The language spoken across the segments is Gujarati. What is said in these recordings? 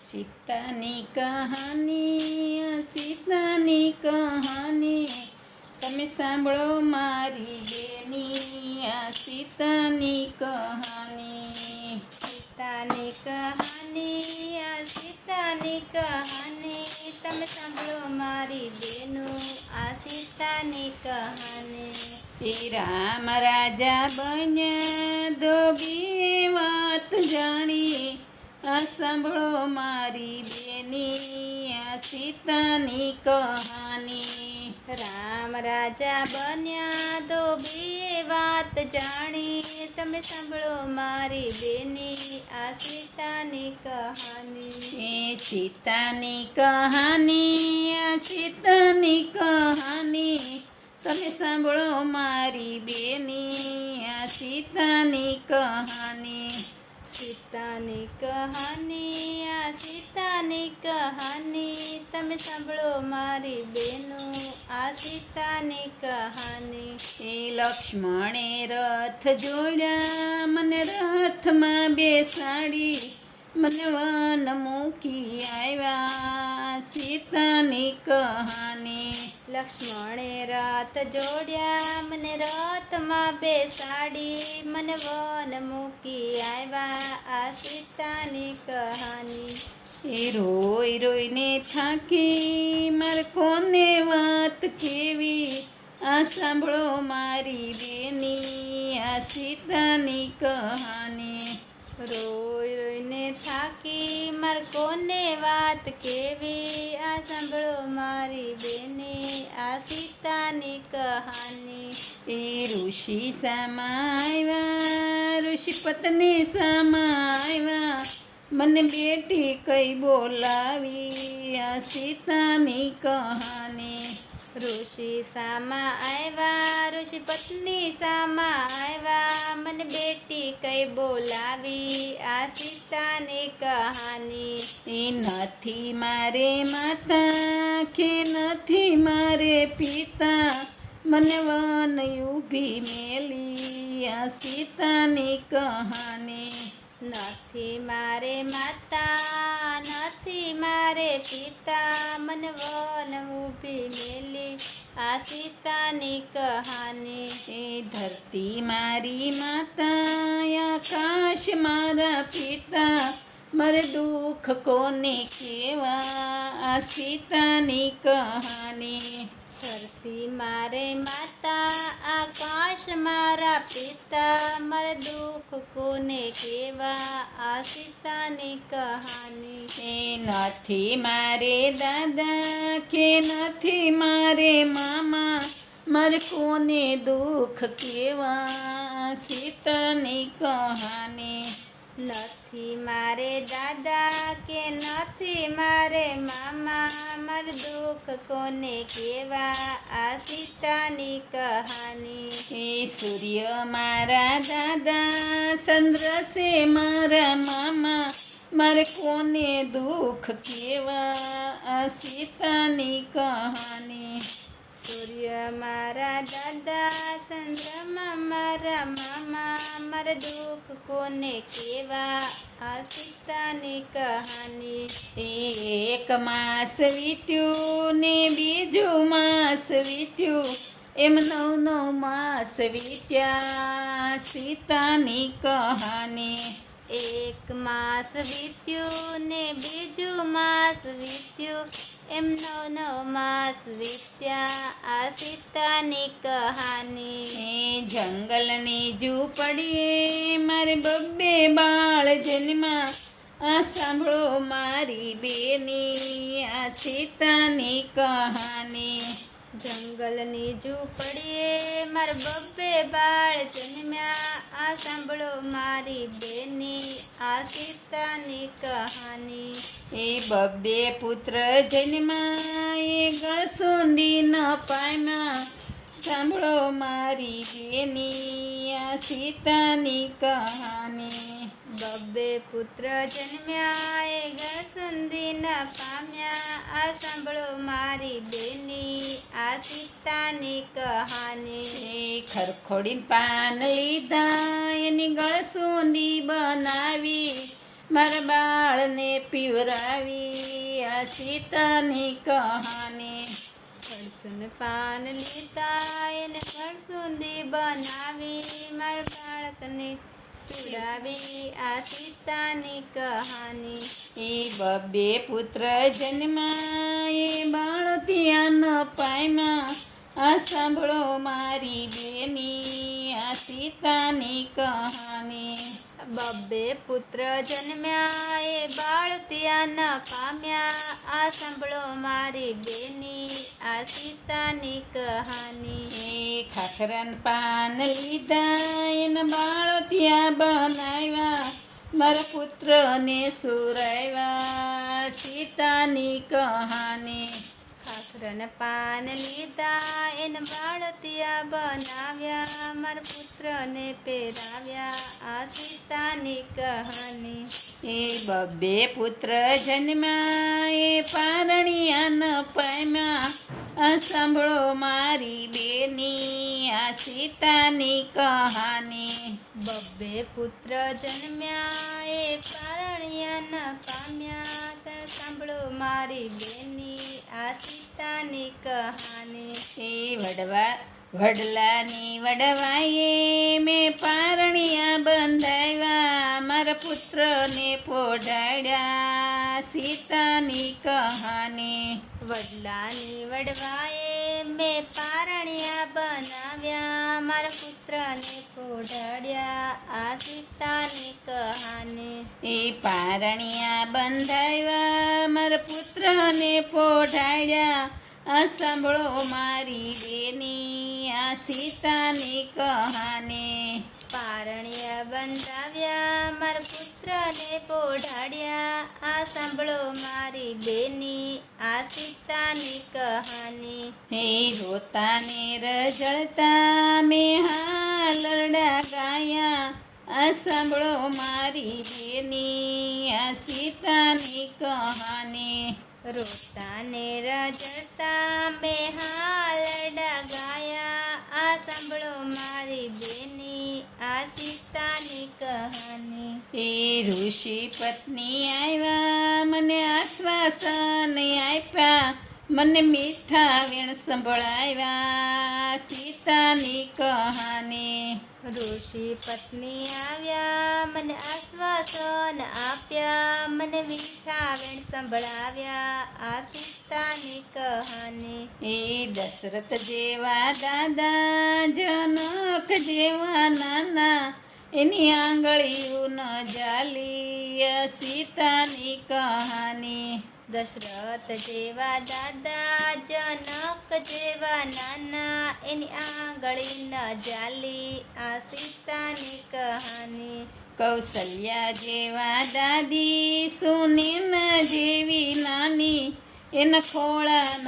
સીતાની કહાની તમે સાંભળો મારી બેની આ સીતાની કહાની. સીતાની કહાની તમે સાંભળો મારી બેનો આ સીતાની કહાની. રામ રાજા બન્યા ધોબીએ વાત જાણી આ સાંભળો મારી બેની આ સીતાની કહાની. રામ રાજા બન્યા ધોબીએ વાત જાણી તમે સાંભળો મારી બેની આ સીતાની કહાની. સીતાની કહાની આ સીતાની કહાની તમે સાંભળો મારી બેની આ સીતાની કહાની. સીતાની કહાની આ સીતાની કહાની તમે સાંભળો મારી બેનો આ સીતાની કહાની. લક્ષ્મણે રથ જોડ્યા મને રથમાં બેસાડી મને વન મૂકી આવ્યા સીતાની કહાની. લક્ષ્મણે રથ જોડ્યા મને રથમાં બેસાડી મને વન મૂકી આવ્યા આ સીતાની કહાની. રોઈ રોઈને થાકી મારે કોને વાત કેવી આ સાંભળો મારી બેની આ સીતાની કહાની. રોઈ રોઈને થાકી મારે કોને વાત કેવી આ સાંભળો મારી બેની આ સીતાની કહાની. ઋષિ સામા આવ્યા ઋષિ પત્ની સામા આવ્યા મને બેટી કઈ બોલાવી આ સીતાની કહાની. ઋષિ સામા આવ્યા ઋષિ પત્ની સામા આવ્યા મને બેટી કઈ બોલાવી આ સીતાની કહાની. નથી મારે માતા કે નથી મારે પિતા મને વન ઊભી મેલી આ સીતાની કહાની. નથી મારે માતા નથી મારે પિતા મને વન ઊભી મેલી આ સીતાની કહાની. ધરતી મારી માતા આકાશ મારા પિતા મારે દુઃખ કોને કેવા આ સીતાની કહાની. ધરતી મારે માતા આકાશ મારા પિતા મારે દુઃખ કોને કેવા આ સીતાની કહાની. નથી મારે દાદા કે નથી મારે મામા મારે કોને દુઃખ કેવા આ સીતાની કહાની. નથી મારે દાદા કે નથી મારે મામા મારે દુઃખ કોને કેવા આ સીતાની કહાની. સૂર્ય મારા દાદા ચંદ્ર છે મારા મામા મારે કોને દુઃખ કેવા આ સીતાની કહાની. સૂર્ય મારા દાદા ચંદ્રમા મારા મામા મારે દુઃખ કોને કેવા આ સીતાની કહાની. એક માસ વીત્યું ને બીજું માસ વીત્યું એમ 9 માસ વીત્યા સીતાની કહાની. એક માસ વીત્યું ને બીજું માસ વીત્યું એમ 9 માસ વીત્યા આ સીતાની કહાની. જંગલની ઝૂંપડીએ મારે બબ્બે બાળ જન્મા આ સાંભળો મારી બેની આ સીતાની કહાની. જંગલની ઝૂંપડીએ મારે બબ્બે બાળ જન્મ્યા આ સાંભળો મારી બેની આ સીતાની કહાની. બબ્બે પુત્ર જન્મા એ ગળસુંદી ન પામ્યા સાંભળો મારી બેની આ સીતાની કહાની. બબ્બે પુત્ર જન્મ્યા એ ગળસુંદી ન પામ્યા આ સાંભળો મારી બેની આ સીતાની કહાની. ખરખોડીને પાન લીધા એની ગળસુંદી બનાવી મારા બાળ બાળને પીવરાવી આ સીતાની કહાની. કળસુન પાન લીધા એને કળસુંદી બનાવી મારા બાળકને પીવડાવી આ સીતાની કહાની. એ બબ્બે પુત્ર જન્મા એ બાળ ત્યાં ન પામ્યા આ સાંભળો મારી બેની આ સીતાની કહાની. બબ્બે પુત્ર જન્મ્યા એ બાળ ત્યાં ન પામ્યા આ સાંભળો મારી બેની આ સીતાની કહાની. એ ખાખરાન પાન લીધા એના બાળ ત્યાં બનાવ્યા મારા પુત્રને સુરાવ્યા સીતાની કહાની. ખાખરન પાન લીધા એને બાળ ત્યાં બનાવ્યા મારા પુત્રને પહેરાવ્યા આ સીતાની કહાની. એ બબ્બે પુત્ર જન્મ્યા એ પારણિયા ન પામ્યા આ સાંભળો મારી બેની આ સીતાની કહાની. બબ્બે પુત્ર જન્મ્યા એ પારણિયા ન પામ્યા તે સાંભળો મારી બેની આ સીતાની કહાની. એ વડલાની વડવાએ મેં પારણિયા બંધાવ્યા મારા પુત્રને પોઢાડ્યા સીતાની કહાની. વડલાની વડવાએ મેં પારણિયા બનાવ્યા મારા પુત્રને પોઢાડ્યા આ સીતાની કહાની. એ પારણિયા બંધાવ્યા મારા પુત્રને પોઢાડ્યા આ સાંભળો મારી બેની આ સીતાની કહાની. પારણિયા બંધાવ્યા મારા પુત્રને પોઢાડ્યા આ સાંભળો મારી બેની આ સીતાની કહાની. હે રોતા ને રજળતા મેં હાલરડા ગાયા આ સાંભળો મારી બેની આ સીતાની કહાની. રોતા ને રજળતા મેં હાલરડા ગાયા આ સાંભળો મારી બેની આ સીતાની કહાની. એ ઋષિ પત્ની આવ્યા મને આશ્વાસન આપ્યા મને મીઠા વેણ સંભળાવ્યા સીતાની કહાની. ઋષિ પત્ની આવ્યા મને આશ્વાસન આપ્યા મને મીઠા વેણ સંભળાવ્યા આ સીતાની કહાની. એ દશરથ જેવા દાદા જનક જેવા નાના એની આંગળીઓ ન જાલી આ સીતાની કહાની. દશરથ જેવા દાદા જનક જેવા નાના એની આંગળી ન જાલી આ સીતાની કહાની. કૌશલ્યા જેવા દાદી સુનેન જેવી નાની એના ખોળા ન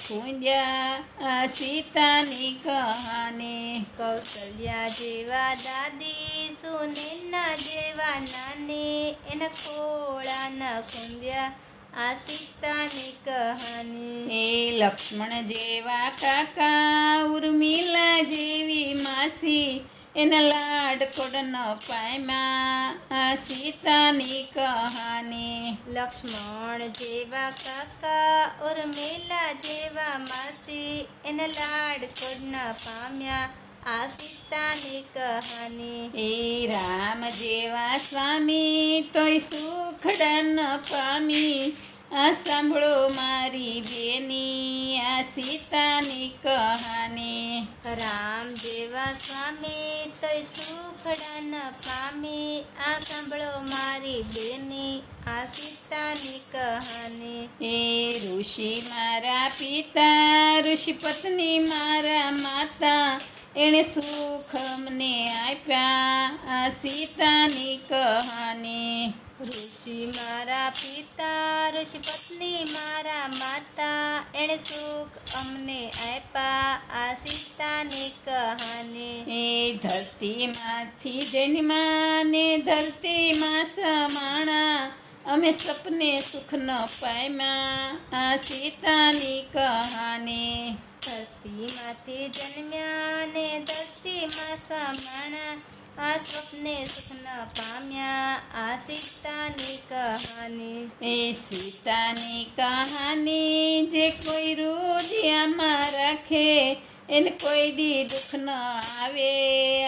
ખૂંદ્યા આ સીતાની કહાની. કૌશલ્યા જેવા દાદી સુનેના જેવા નાની એના ખોળા ન ખૂંદ્યા આ સીતાની કહાની. એ લક્ષ્મણ જેવા કાકા ઉર્મિલા જેવી માસી એના લાડકોડ ન પામ્યા આ સીતાની કહાની. લક્ષ્મણ જેવા કાકા ઉર્મિલા જેવા માસી એને લાડકોડ ન પામ્યા આ સીતાની કહાની. એ રામ જેવા સ્વામી તોય સુખડા ન પામી આ સાંભળો મારી બેની આ સીતાની કહાની. રામ જેવા સ્વામી તોય સુખડા ન પામી આ સાંભળો મારી બેની આ સીતાની કહાની. એ ઋષિ મારા પિતા ઋષિ પત્ની મારા માતા એણે સુખ અમને આપ્યા આ સીતાની કહાની. ઋષિ મારા પિતા ઋષિ પત્ની મારા માતા એણે સુખ અમને આપ્યા આ સીતાની કહાની. એ ધરતીમાંથી જન્મા ને ધરતીમાં સમાણા અમે સપને સુખ ન પામ્યા આ સીતાની કહાની. ધરતીમાંથી જન્મ્યા ને ધરતીમાં સમાણા આ સ્વપ્ને સુખ ન પામ્યા આ સીતાની કહાની એ સીતાની કહાની જે કોઈ હૃદયમાં રાખે એને કોઈ દી દુઃખ ન આવે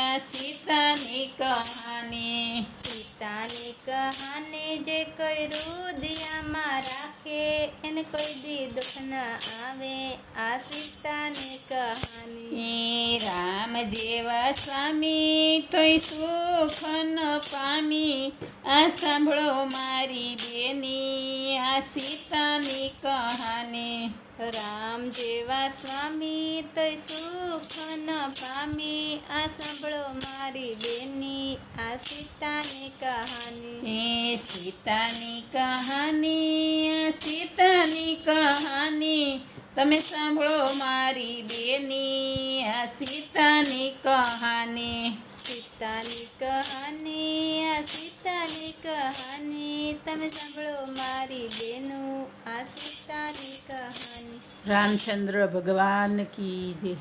આ સીતાની કહાની સીતાની કહાની જે કોઈ હૃદયમાં રાખે એને કોઈ દી દુઃખ ન આવે આ સીતાની કહાની રામ જેવા સ્વામી તોય સુખ ન પામી આ સાંભળો મારી બેની આ સીતાની કહાની રામ જેવા સ્વામી તોય સુખ ન પામી આ સાંભળો મારી બેની આ સીતાની કહાની સીતાની કહાની આ સીતાની કહાની તમે સાંભળો મારી બેની આ સીતાની કહાની સીતાની કહાની આ સીતાની કહાની તમે સાંભળો મારી બેનું આ સીતાની કહાની રામચંદ્ર ભગવાન કી જય.